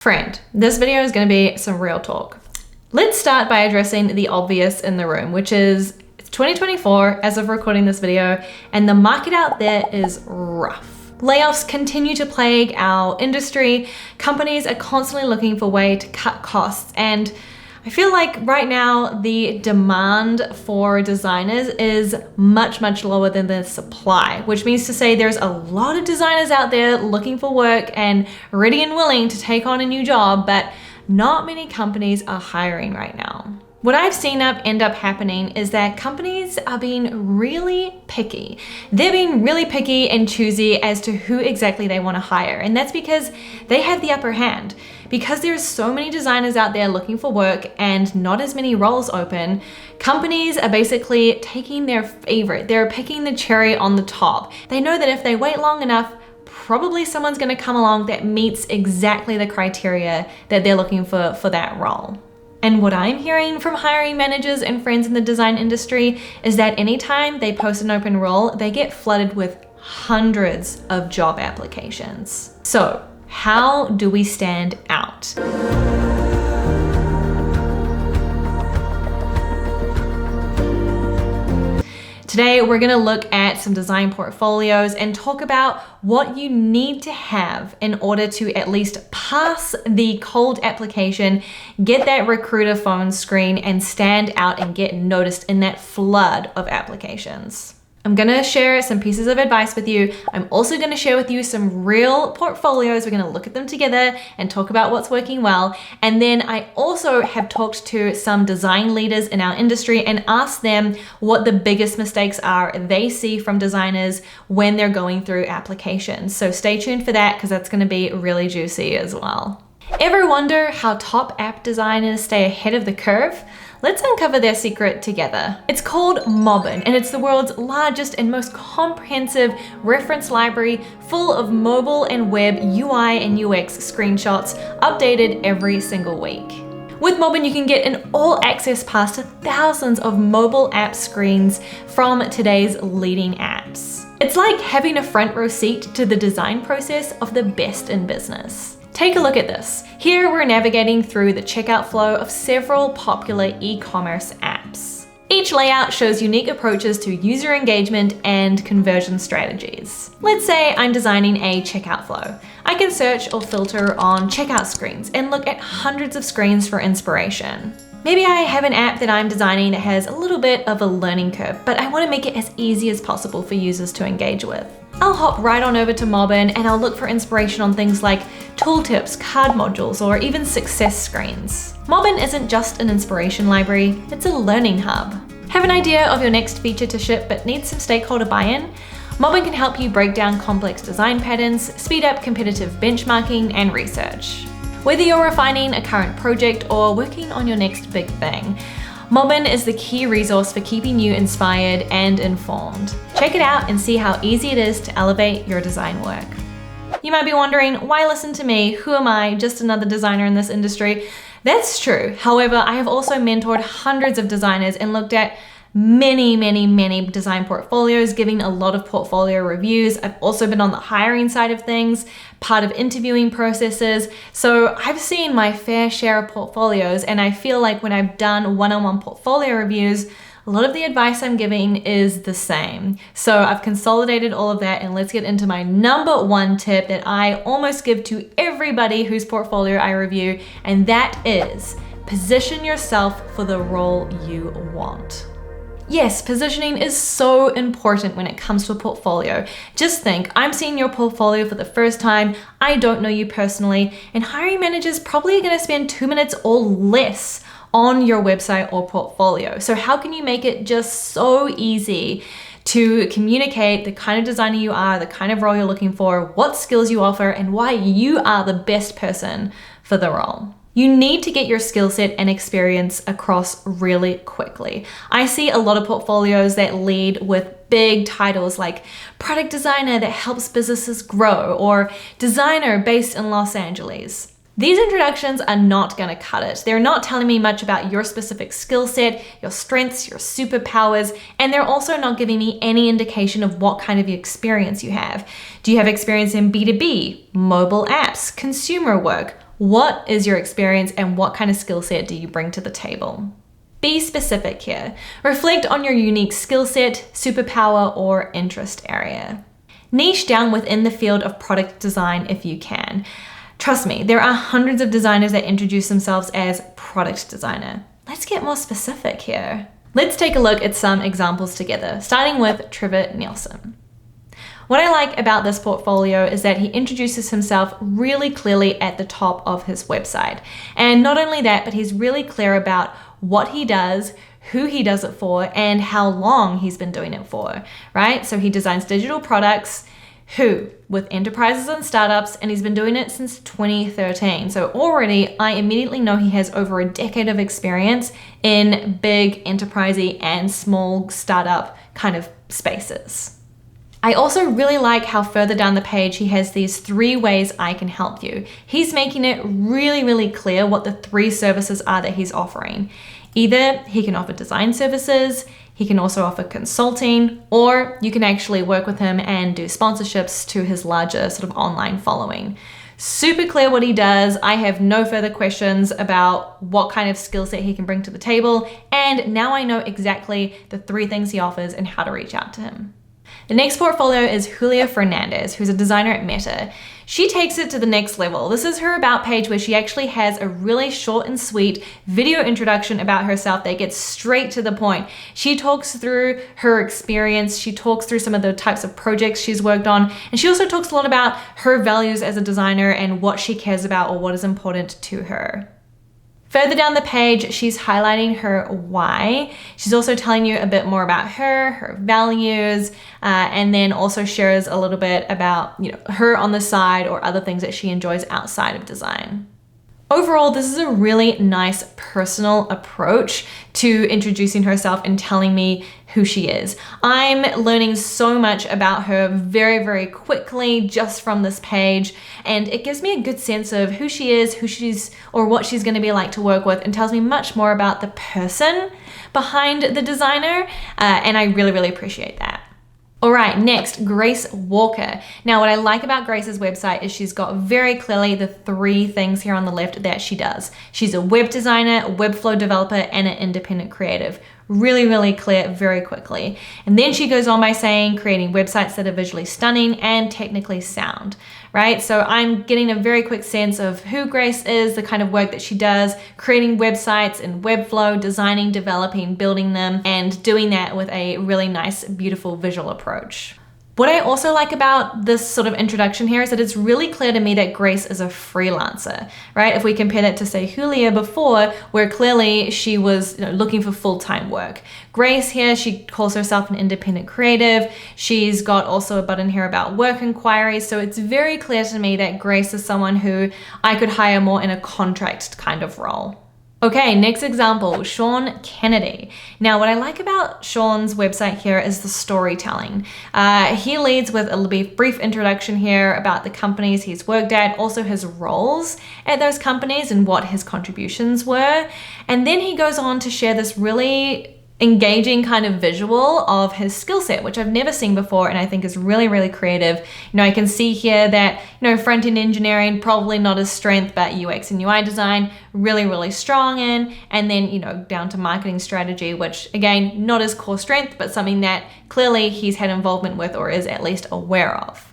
Friend, this video is going to be some real talk. Let's start by addressing the obvious in the room, which is it's 2024 as of recording this video, and the market out there is rough. Layoffs continue to plague our industry. Companies are constantly looking for a way to cut costs, and I feel like right now the demand for designers is much lower than the supply, which means to say there's a lot of designers out there looking for work and ready and willing to take on a new job, but not many companies are hiring right now. What I've seen end up happening is that companies are being really picky. They're being really picky and choosy as to who exactly they want to hire. And that's because they have the upper hand. Because there's so many designers out there looking for work and not as many roles open, companies are basically taking their favorite. They're picking the cherry on the top. They know that if they wait long enough, probably someone's going to come along that meets exactly the criteria that they're looking for that role. And what I'm hearing from hiring managers and friends in the design industry is that anytime they post an open role, they get flooded with hundreds of job applications. So, how do we stand out? Today, we're gonna look at some design portfolios and talk about what you need to have in order to at least pass the cold application, get that recruiter phone screen, and stand out and get noticed in that flood of applications. I'm gonna share some pieces of advice with you. I'm also gonna share with you some real portfolios. We're gonna look at them together and talk about what's working well. And then I also have talked to some design leaders in our industry and asked them what the biggest mistakes are they see from designers when they're going through applications. So stay tuned for that because that's gonna be really juicy as well. Ever wonder how top app designers stay ahead of the curve? Let's uncover their secret together. It's called Mobbin, and it's the world's largest and most comprehensive reference library full of mobile and web UI and UX screenshots updated every single week. With Mobbin, you can get an all-access pass to thousands of mobile app screens from today's leading apps. It's like having a front row seat to the design process of the best in business. Take a look at this. Here we're navigating through the checkout flow of several popular e-commerce apps. Each layout shows unique approaches to user engagement and conversion strategies. Let's say I'm designing a checkout flow. I can search or filter on checkout screens and look at hundreds of screens for inspiration. Maybe I have an app that I'm designing that has a little bit of a learning curve, but I want to make it as easy as possible for users to engage with. I'll hop right on over to Mobbin and I'll look for inspiration on things like tooltips, card modules, or even success screens. Mobbin isn't just an inspiration library, it's a learning hub. Have an idea of your next feature to ship but need some stakeholder buy-in? Mobbin can help you break down complex design patterns, speed up competitive benchmarking and research. Whether you're refining a current project or working on your next big thing, Mobbin is the key resource for keeping you inspired and informed. Check it out and see how easy it is to elevate your design work. You might be wondering, why listen to me? Who am I? Just another designer in this industry? That's true. However, I have also mentored hundreds of designers and looked at many design portfolios, giving a lot of portfolio reviews. I've also been on the hiring side of things, part of interviewing processes. So I've seen my fair share of portfolios, and I feel like when I've done one-on-one portfolio reviews, a lot of the advice I'm giving is the same. So I've consolidated all of that, and let's get into my number one tip that I almost give to everybody whose portfolio I review, and that is position yourself for the role you want. Yes, positioning is so important when it comes to a portfolio. Just think, I'm seeing your portfolio for the first time, I don't know you personally, and hiring managers probably are gonna spend 2 minutes or less on your website or portfolio. So how can you make it just so easy to communicate the kind of designer you are, the kind of role you're looking for, what skills you offer, and why you are the best person for the role? You need to get your skill set and experience across really quickly. I see a lot of portfolios that lead with big titles like product designer that helps businesses grow or designer based in Los Angeles. These introductions are not going to cut it. They're not telling me much about your specific skill set, your strengths, your superpowers, and they're also not giving me any indication of what kind of experience you have. Do you have experience in B2B, mobile apps, consumer work? What is your experience and what kind of skill set do you bring to the table? Be specific here. Reflect on your unique skill set, superpower, or interest area. Niche down within the field of product design if you can. Trust me, there are hundreds of designers that introduce themselves as product designer. Let's get more specific here. Let's take a look at some examples together, starting with Trevor Nielsen. What I like about this portfolio is that he introduces himself really clearly at the top of his website. And not only that, but he's really clear about what he does, who he does it for, and how long he's been doing it for, right? So he designs digital products, with enterprises and startups, and he's been doing it since 2013. So already I immediately know he has over a decade of experience in big enterprisey and small startup kind of spaces. I also really like how further down the page he has these 3 ways I can help you. He's making it really, really clear what the 3 services are that he's offering. Either he can offer design services, he can also offer consulting, or you can actually work with him and do sponsorships to his larger sort of online following. Super clear what he does. I have no further questions about what kind of skill set he can bring to the table. And now I know exactly the 3 things he offers and how to reach out to him. The next portfolio is Julia Fernandez, who's a designer at Meta. She takes it to the next level. This is her about page where she actually has a really short and sweet video introduction about herself that gets straight to the point. She talks through her experience, she talks through some of the types of projects she's worked on, and she also talks a lot about her values as a designer and what she cares about or what is important to her. Further down the page, she's highlighting her why. She's also telling you a bit more about her values, and then also shares a little bit about, her on the side or other things that she enjoys outside of design. Overall, this is a really nice personal approach to introducing herself and telling me who she is. I'm learning so much about her very, very quickly just from this page, and it gives me a good sense of who she is, or what she's going to be like to work with, and tells me much more about the person behind the designer, and I really, really appreciate that. All right, next, Grace Walker. Now, what I like about Grace's website is she's got very clearly the 3 things here on the left that she does. She's a web designer, a Webflow developer, and an independent creative. Really, really clear very quickly. And then she goes on by saying creating websites that are visually stunning and technically sound, right? So I'm getting a very quick sense of who Grace is, the kind of work that she does, creating websites in Webflow, designing, developing, building them, and doing that with a really nice, beautiful visual approach. What I also like about this sort of introduction here is that it's really clear to me that Grace is a freelancer, right? If we compare that to, say, Julia before, where clearly she was looking for full-time work. Grace here, she calls herself an independent creative. She's got also a button here about work inquiries. So it's very clear to me that Grace is someone who I could hire more in a contract kind of role. Okay, next example, Sean Kennedy. Now, what I like about Sean's website here is the storytelling. He leads with a brief introduction here about the companies he's worked at, also his roles at those companies and what his contributions were. And then he goes on to share this really engaging kind of visual of his skill set, which I've never seen before and I think is really, really creative. I can see here that, front-end engineering, probably not his strength, but UX and UI design, really, really strong in, and then, down to marketing strategy, which again, not his core strength, but something that clearly he's had involvement with or is at least aware of.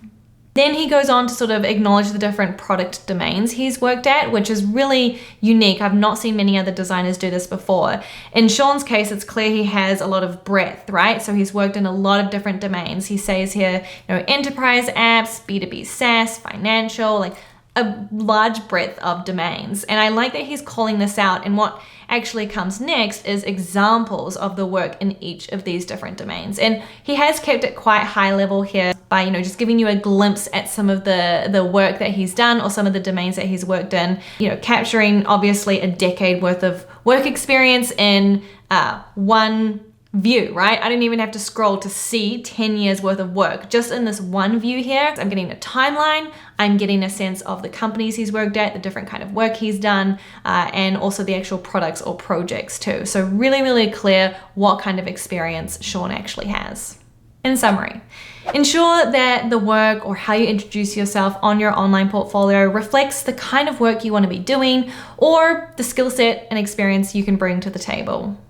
Then he goes on to sort of acknowledge the different product domains he's worked at, which is really unique. I've not seen many other designers do this before. In Sean's case, it's clear he has a lot of breadth, right? So he's worked in a lot of different domains. He says here, enterprise apps, B2B SaaS, financial, like a large breadth of domains. And I like that he's calling this out, and what actually comes next is examples of the work in each of these different domains. And he has kept it quite high level here by, just giving you a glimpse at some of the work that he's done or some of the domains that he's worked in, capturing obviously a decade worth of work experience in one view, right? I didn't even have to scroll to see 10 years worth of work. Just in this one view here, I'm getting a timeline, I'm getting a sense of the companies he's worked at, the different kind of work he's done, and also the actual products or projects too. So really, really clear what kind of experience Sean actually has. In summary, Ensure that the work or how you introduce yourself on your online portfolio reflects the kind of work you want to be doing or the skill set and experience you can bring to the table.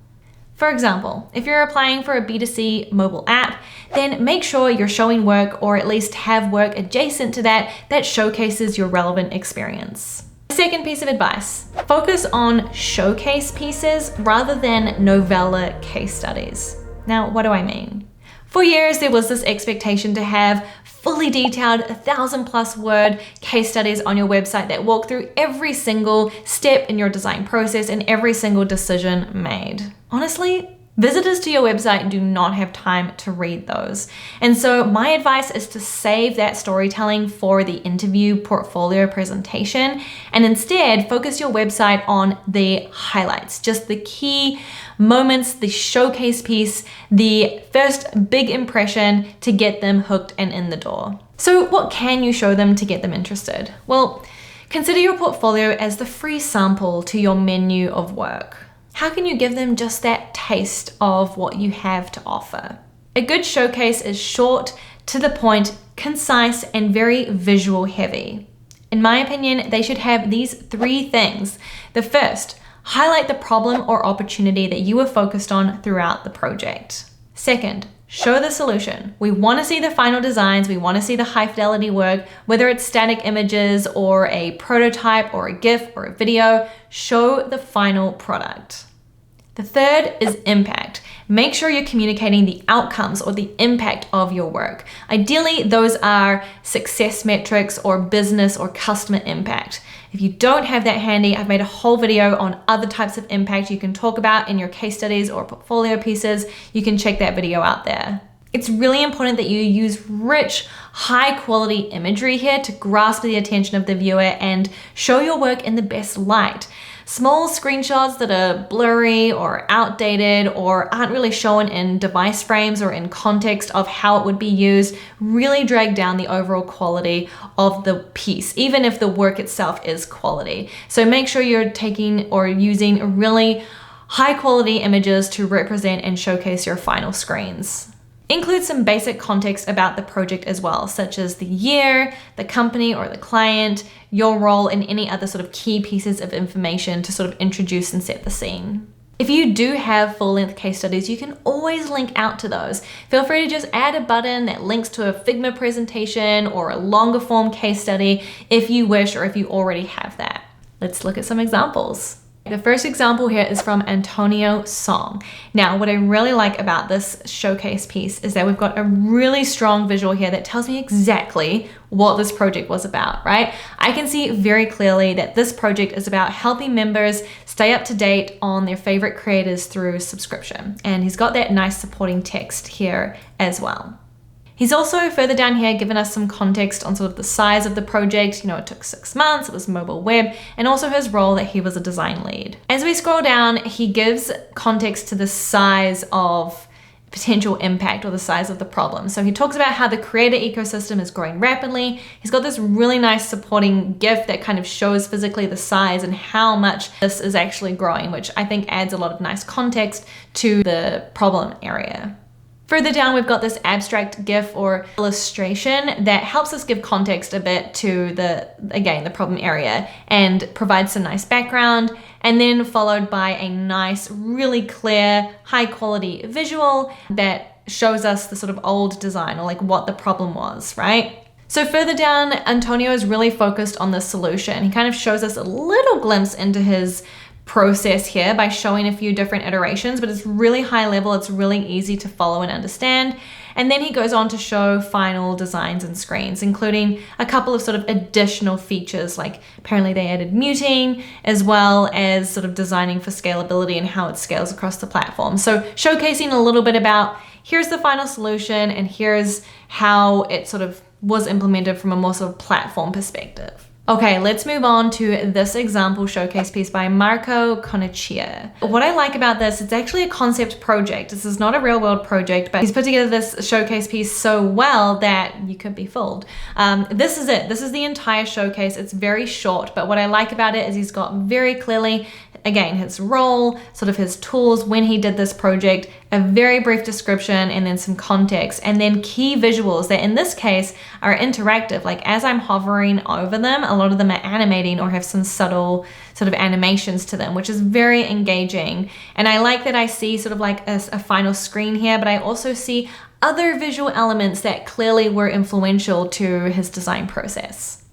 For example, if you're applying for a B2C mobile app, then make sure you're showing work or at least have work adjacent to that that showcases your relevant experience. Second piece of advice, focus on showcase pieces rather than novella case studies. Now, what do I mean? For years, there was this expectation to have fully detailed 1,000+ word case studies on your website that walk through every single step in your design process and every single decision made. Honestly, visitors to your website do not have time to read those. And so my advice is to save that storytelling for the interview portfolio presentation and instead focus your website on the highlights, just the key moments, the showcase piece, the first big impression to get them hooked and in the door. So what can you show them to get them interested? Well, consider your portfolio as the free sample to your menu of work. How can you give them just that taste of what you have to offer? A good showcase is short, to the point, concise, and very visual heavy. In my opinion, they should have these 3 things. The first, highlight the problem or opportunity that you were focused on throughout the project. Second, show the solution. We want to see the final designs. We want to see the high fidelity work, whether it's static images or a prototype or a GIF or a video, show the final product. The third is impact. Make sure you're communicating the outcomes or the impact of your work. Ideally, those are success metrics or business or customer impact. If you don't have that handy, I've made a whole video on other types of impact you can talk about in your case studies or portfolio pieces. You can check that video out there. It's really important that you use rich, high quality imagery here to grasp the attention of the viewer and show your work in the best light. Small screenshots that are blurry or outdated or aren't really shown in device frames or in context of how it would be used really drag down the overall quality of the piece, even if the work itself is quality. So make sure you're taking or using really high quality images to represent and showcase your final screens. Include some basic context about the project as well, such as the year, the company or the client, your role, and any other sort of key pieces of information to sort of introduce and set the scene. If you do have full-length case studies, you can always link out to those. Feel free to just add a button that links to a Figma presentation or a longer form case study if you wish or if you already have that. Let's look at some examples. The first example here is from Antonio Song. Now, what I really like about this showcase piece is that we've got a really strong visual here that tells me exactly what this project was about, right? I can see very clearly that this project is about helping members stay up to date on their favorite creators through subscription. And he's got that nice supporting text here as well. He's also further down here given us some context on sort of the size of the project. You know, it took 6 months, it was mobile web, and also his role that he was a design lead. As we scroll down, he gives context to the size of potential impact or the size of the problem. So he talks about how the creator ecosystem is growing rapidly. He's got this really nice supporting GIF that kind of shows physically the size and how much this is actually growing, which I think adds a lot of nice context to the problem area. Further down, we've got this abstract GIF or illustration that helps us give context a bit to the problem area and provides some nice background, and then followed by a nice, really clear, high quality visual that shows us the sort of old design or like what the problem was, right? So further down, Antonio is really focused on the solution. He kind of shows us a little glimpse into his process here by showing a few different iterations, but it's really high level, it's really easy to follow and understand. And then he goes on to show final designs and screens, including a couple of sort of additional features, like apparently they added muting, as well as sort of designing for scalability and how it scales across the platform. So showcasing a little bit about here's the final solution and here's how it sort of was implemented from a more sort of platform perspective. Okay, let's move on to this example showcase piece by Marco Conechia. What I like about this, it's actually a concept project. This is not a real world project, but he's put together this showcase piece so well that you could be fooled. This is it. This is the entire showcase. It's very short, but what I like about it is he's got very clearly, again, his role, sort of his tools when he did this project, a very brief description, and then some context, and then key visuals that in this case are interactive. Like as I'm hovering over them, a lot of them are animating or have some subtle sort of animations to them, which is very engaging. And I like that I see sort of like a final screen here, but I also see other visual elements that clearly were influential to his design process.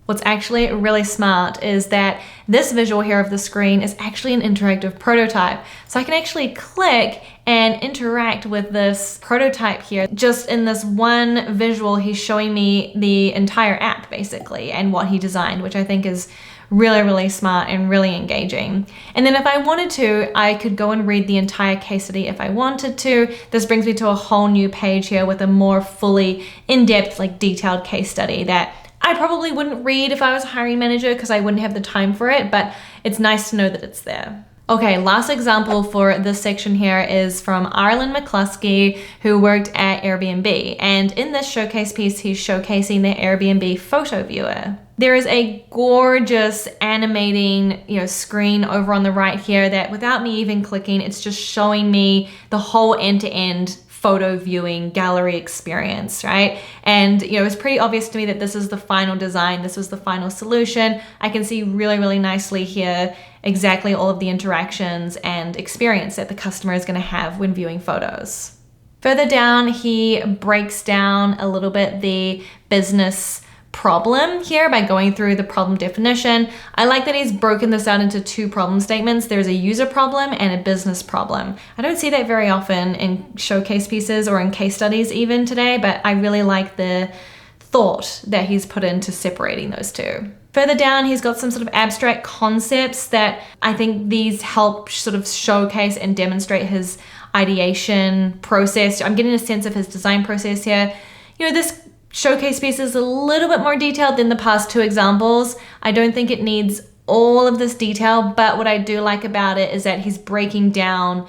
What's actually really smart is that this visual here of the screen is actually an interactive prototype. So I can actually click and interact with this prototype here. Just in this one visual, he's showing me the entire app basically and what he designed, which I think is really, really smart and really engaging. And then if I wanted to, I could go and read the entire case study if I wanted to. This brings me to a whole new page here with a more fully in-depth, like detailed case study that I probably wouldn't read if I was a hiring manager because I wouldn't have the time for it, but it's nice to know that it's there. Okay, last example for this section here is from Arlen McCluskey, who worked at Airbnb. And in this showcase piece, he's showcasing the Airbnb photo viewer. There is a gorgeous animating, screen over on the right here that without me even clicking, it's just showing me the whole end-to-end photo viewing gallery experience, right? And it's pretty obvious to me that this is the final design. This was the final solution. I can see really, really nicely here exactly all of the interactions and experience that the customer is going to have when viewing photos. Further down, he breaks down a little bit the business problem here by going through the problem definition. I like that he's broken this out into two problem statements. There's a user problem and a business problem. I don't see that very often in showcase pieces or in case studies even today, but I really like the thought that he's put into separating those two. Further down, he's got some sort of abstract concepts that I think these help sort of showcase and demonstrate his ideation process. I'm getting a sense of his design process here. This showcase piece is a little bit more detailed than the past two examples. I don't think it needs all of this detail, but what I do like about it is that he's breaking down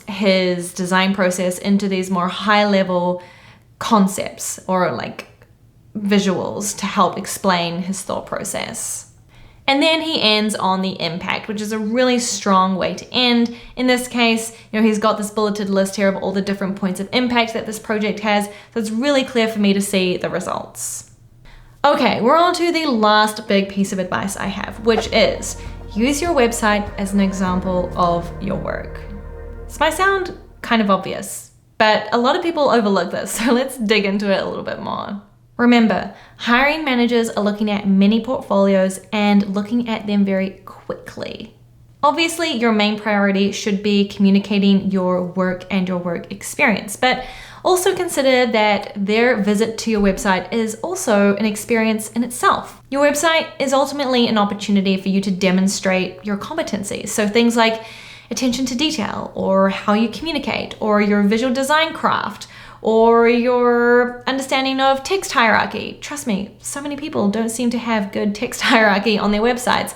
his design process into these more high-level concepts or like visuals to help explain his thought process. And then he ends on the impact, which is a really strong way to end. In this case, he's got this bulleted list here of all the different points of impact that this project has, so it's really clear for me to see the results. Okay, we're on to the last big piece of advice I have, which is use your website as an example of your work. This might sound kind of obvious, but a lot of people overlook this, so let's dig into it a little bit more. Remember, hiring managers are looking at many portfolios and looking at them very quickly. Obviously, your main priority should be communicating your work and your work experience, but also consider that their visit to your website is also an experience in itself. Your website is ultimately an opportunity for you to demonstrate your competencies. So things like attention to detail, or how you communicate, or your visual design craft, or your understanding of text hierarchy. Trust me, so many people don't seem to have good text hierarchy on their websites.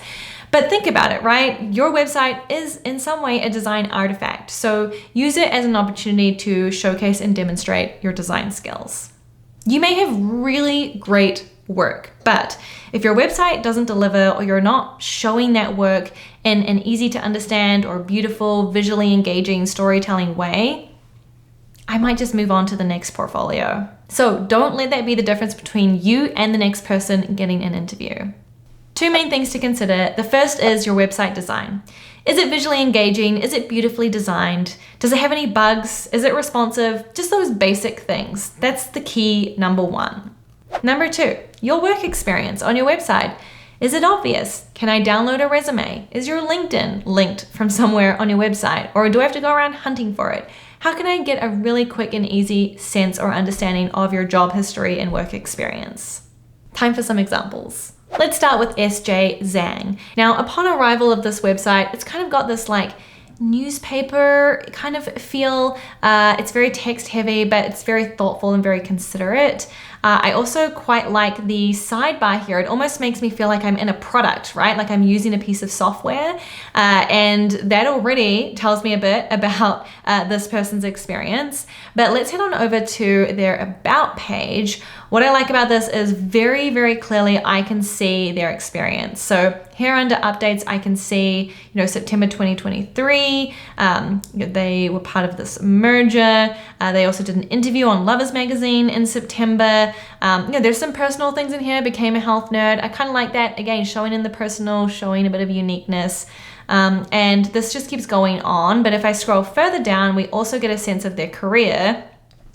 But think about it, right? Your website is in some way a design artifact. So use it as an opportunity to showcase and demonstrate your design skills. You may have really great work, but if your website doesn't deliver or you're not showing that work in an easy to understand or beautiful, visually engaging storytelling way, I might just move on to the next portfolio. So don't let that be the difference between you and the next person getting an interview. Two main things to consider. The first is your website design. Is it visually engaging? Is it beautifully designed? Does it have any bugs? Is it responsive? Just those basic things. That's the key number one. Number two, your work experience on your website. Is it obvious? Can I download a resume? Is your LinkedIn linked from somewhere on your website? Or do I have to go around hunting for it? How can I get a really quick and easy sense or understanding of your job history and work experience? Time for some examples. Let's start with SJ Zhang. Now, upon arrival of this website, it's kind of got this like newspaper kind of feel. It's very text heavy, but it's very thoughtful and very considerate. I also quite like the sidebar here. It almost makes me feel like I'm in a product, right? Like I'm using a piece of software, and that already tells me a bit about this person's experience. But let's head on over to their About page. What I like about this is very, very clearly I can see their experience. So here under updates, I can see, September 2023, they were part of this merger. They also did an interview on Lovers Magazine in September. There's some personal things in here, became a health nerd. I kind of like that, again, showing in the personal, showing a bit of uniqueness. And this just keeps going on. But if I scroll further down, we also get a sense of their career,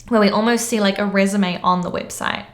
where we almost see like a resume on the website.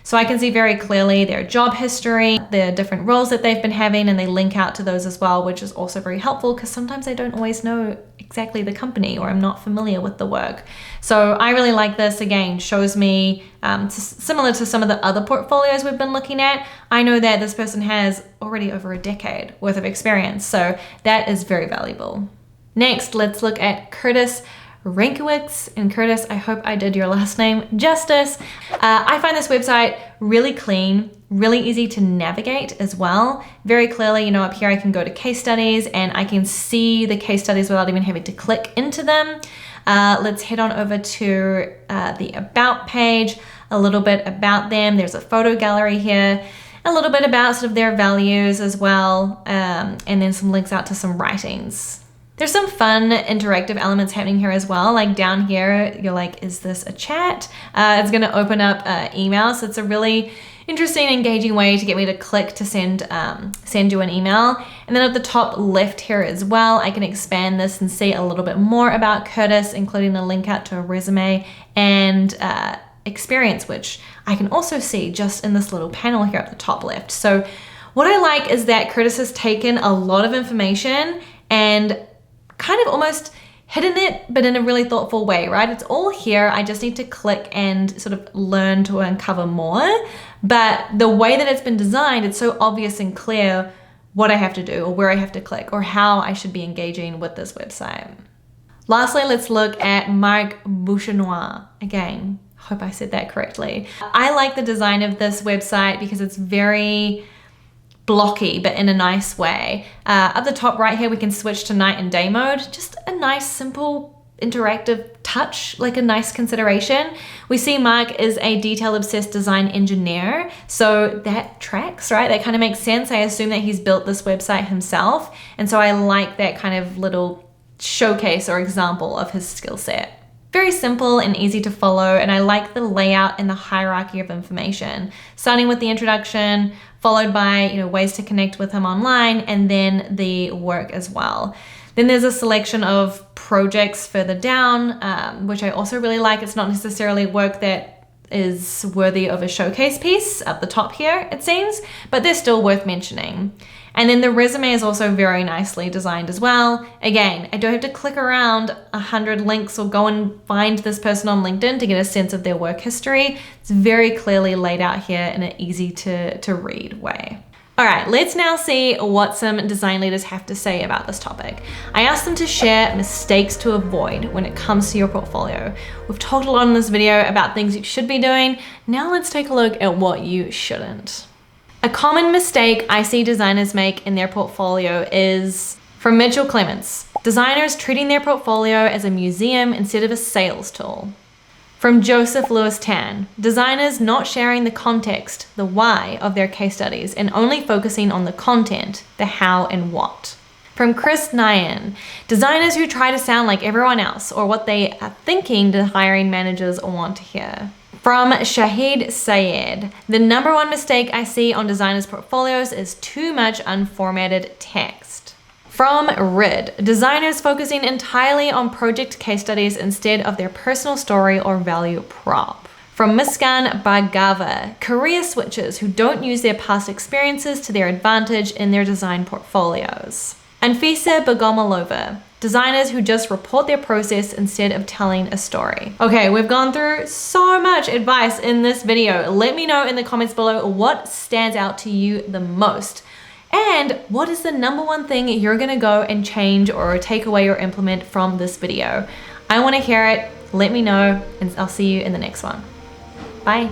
So I can see very clearly their job history, the different roles that they've been having, and they link out to those as well, which is also very helpful because sometimes I don't always know exactly the company or I'm not familiar with the work. So I really like this. Again, shows me, similar to some of the other portfolios we've been looking at, I know that this person has already over a decade worth of experience. So that is very valuable. Next, let's look at Curtis Rankowitz. And Curtis, I hope I did your last name justice. I find this website really clean, really easy to navigate as well. Very clearly, up here I can go to case studies and I can see the case studies without even having to click into them. Let's head on over to the About page, a little bit about them. There's a photo gallery here, a little bit about sort of their values as well, and then some links out to some writings. There's some fun interactive elements happening here as well. Like down here, you're like, is this a chat? It's gonna open up email. So it's a really interesting, engaging way to get me to click to send you an email. And then at the top left here as well, I can expand this and see a little bit more about Curtis, including a link out to a resume and experience, which I can also see just in this little panel here at the top left. So what I like is that Curtis has taken a lot of information and kind of almost hidden it, but in a really thoughtful way, right? It's all here. I just need to click and sort of learn to uncover more. But the way that it's been designed, it's so obvious and clear what I have to do or where I have to click or how I should be engaging with this website. Lastly, let's look at Marc Bouchenois. Again, hope I said that correctly. I like the design of this website because it's very blocky, but in a nice way. At the top right here, we can switch to night and day mode. Just a nice, simple, interactive touch, like a nice consideration. We see Mark is a detail-obsessed design engineer, so that tracks, right? That kind of makes sense. I assume that he's built this website himself, and so I like that kind of little showcase or example of his skill set. Very simple and easy to follow, and I like the layout and the hierarchy of information. Starting with the introduction, followed by ways to connect with him online, and then the work as well. Then there's a selection of projects further down, which I also really like. It's not necessarily work that is worthy of a showcase piece at the top here, it seems, but they're still worth mentioning. And then the resume is also very nicely designed as well. Again, I don't have to click around 100 links or go and find this person on LinkedIn to get a sense of their work history. It's very clearly laid out here in an easy to read way. All right, let's now see what some design leaders have to say about this topic. I asked them to share mistakes to avoid when it comes to your portfolio. We've talked a lot in this video about things you should be doing. Now let's take a look at what you shouldn't. A common mistake I see designers make in their portfolio is, from Mitchell Clements, designers treating their portfolio as a museum instead of a sales tool. From Joseph Lewis Tan, designers not sharing the context, the why of their case studies and only focusing on the content, the how and what. From Chris Nyan, designers who try to sound like everyone else or what they are thinking the hiring managers want to hear. From Shahid Sayed, the number one mistake I see on designers' portfolios is too much unformatted text. From Rid, designers focusing entirely on project case studies instead of their personal story or value prop. From Muskan Bhargava, career switchers who don't use their past experiences to their advantage in their design portfolios. Anfisa Bogomolova, designers who just report their process instead of telling a story. Okay, we've gone through so much advice in this video. Let me know in the comments below what stands out to you the most. And what is the number one thing you're gonna go and change or take away or implement from this video? I wanna hear it, let me know, and I'll see you in the next one. Bye.